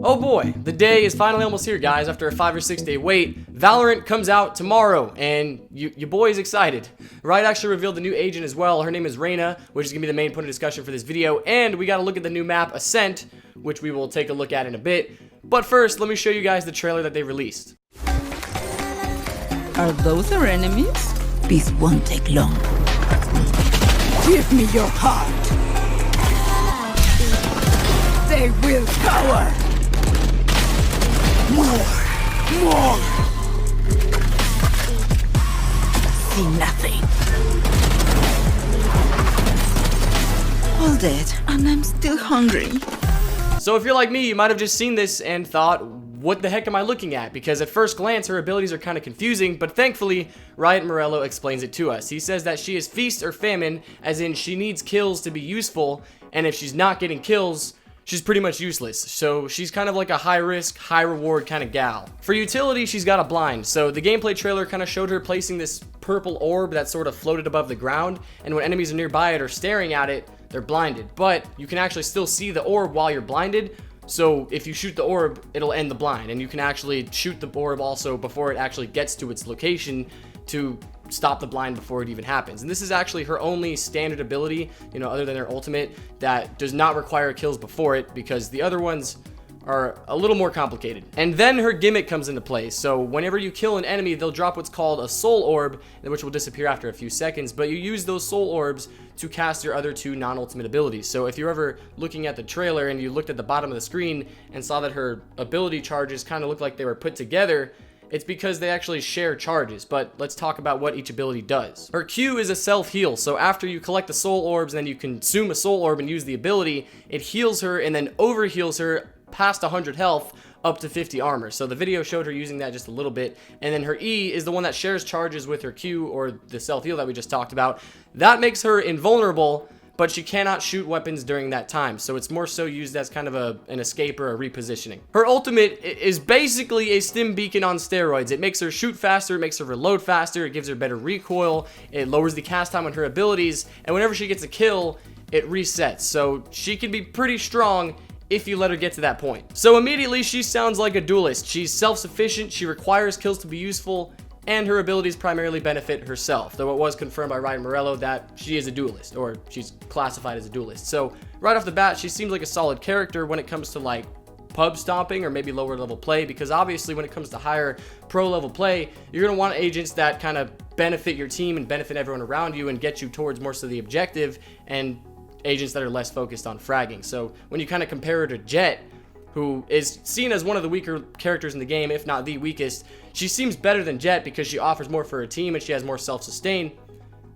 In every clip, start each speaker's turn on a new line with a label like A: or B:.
A: Oh boy, the day is finally almost here, guys. After a 5 or 6 day wait, Valorant comes out tomorrow, and your boy is excited. Riot actually revealed the new agent as well. Her name is Reyna, which is going to be the main point of discussion for this video, and we got to look at the new map, Ascent, which we will take a look at in a bit. But first, let me show you guys the trailer that they released.
B: Are those our enemies?
C: This won't take long. Give me your heart. They will cower. More. See nothing.
B: All dead, and I'm still hungry.
A: So if you're like me, you might have just seen this and thought, what the heck am I looking at? Because at first glance, her abilities are kind of confusing, but thankfully, Riot Morello explains it to us. He says that she is feast or famine, as in she needs kills to be useful, and if she's not getting kills, she's pretty much useless. So she's kind of like a high risk, high reward kind of gal. For utility, she's got a blind. So the gameplay trailer kind of showed her placing this purple orb that sort of floated above the ground, and when enemies are nearby it or staring at it, they're blinded. But you can actually still see the orb while you're blinded. So if you shoot the orb, it'll end the blind, and you can actually shoot the orb also before it actually gets to its location to stop the blind before it even happens. And this is actually her only standard ability, you know, other than her ultimate, that does not require kills before it, because the other ones are a little more complicated. And then her gimmick comes into play. So whenever you kill an enemy, they'll drop what's called a soul orb, which will disappear after a few seconds, but you use those soul orbs to cast your other two non-ultimate abilities. So if you're ever looking at the trailer and you looked at the bottom of the screen and saw that her ability charges kind of looked like they were put together, it's because they actually share charges. But let's talk about what each ability does. Her Q is a self-heal, so after you collect the soul orbs and then you consume a soul orb and use the ability, it heals her and then over-heals her past 100 health up to 50 armor. So the video showed her using that just a little bit. And then her E is the one that shares charges with her Q, or the self-heal that we just talked about. That makes her invulnerable, but she cannot shoot weapons during that time. So it's more so used as kind of an escape or a repositioning. Her ultimate is basically a stim beacon on steroids. It makes her shoot faster, it makes her reload faster, it gives her better recoil, it lowers the cast time on her abilities, and whenever she gets a kill, it resets. So she can be pretty strong if you let her get to that point. So immediately she sounds like a duelist. She's self-sufficient, she requires kills to be useful, and her abilities primarily benefit herself, though it was confirmed by Riot Morello that she is a duelist, or she's classified as a duelist. So right off the bat, she seems like a solid character when it comes to like pub stomping or maybe lower level play, because obviously when it comes to higher pro level play, you're going to want agents that kind of benefit your team and benefit everyone around you and get you towards most of the objective, and agents that are less focused on fragging. So when you kind of compare her to Jett, who is seen as one of the weaker characters in the game, if not the weakest, she seems better than Jett because she offers more for her team and she has more self-sustain,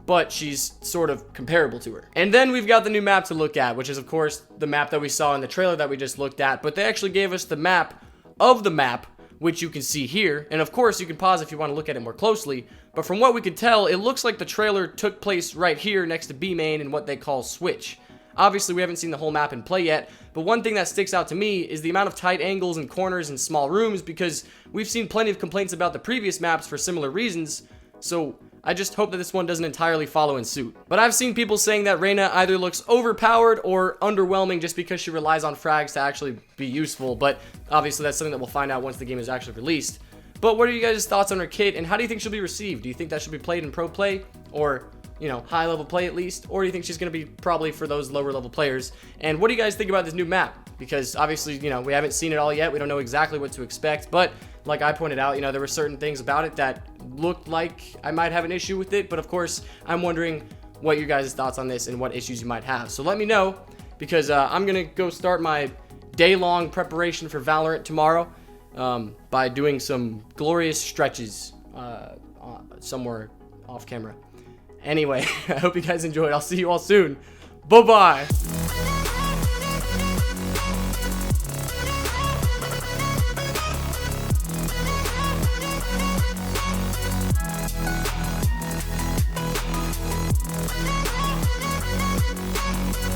A: but she's sort of comparable to her. And then we've got the new map to look at, which is of course the map that we saw in the trailer that we just looked at, but they actually gave us the map of the map, which you can see here. And of course you can pause if you want to look at it more closely, but from what we could tell, it looks like the trailer took place right here next to B main in what they call Switch. Obviously, we haven't seen the whole map in play yet, but one thing that sticks out to me is the amount of tight angles and corners and small rooms, because we've seen plenty of complaints about the previous maps for similar reasons, so I just hope that this one doesn't entirely follow in suit. But I've seen people saying that Reyna either looks overpowered or underwhelming just because she relies on frags to actually be useful, but obviously that's something that we'll find out once the game is actually released. But what are you guys' thoughts on her kit, and how do you think she'll be received? Do you think that should be played in pro play, or you know, high level play at least, or do you think she's going to be probably for those lower level players? And what do you guys think about this new map? Because obviously, you know, we haven't seen it all yet. We don't know exactly what to expect, but like I pointed out, you know, there were certain things about it that looked like I might have an issue with it, but of course, I'm wondering what your guys' thoughts on this and what issues you might have. So let me know, because I'm going to go start my day-long preparation for Valorant tomorrow by doing some glorious stretches somewhere off camera. Anyway, I hope you guys enjoyed. I'll see you all soon. Bye-bye.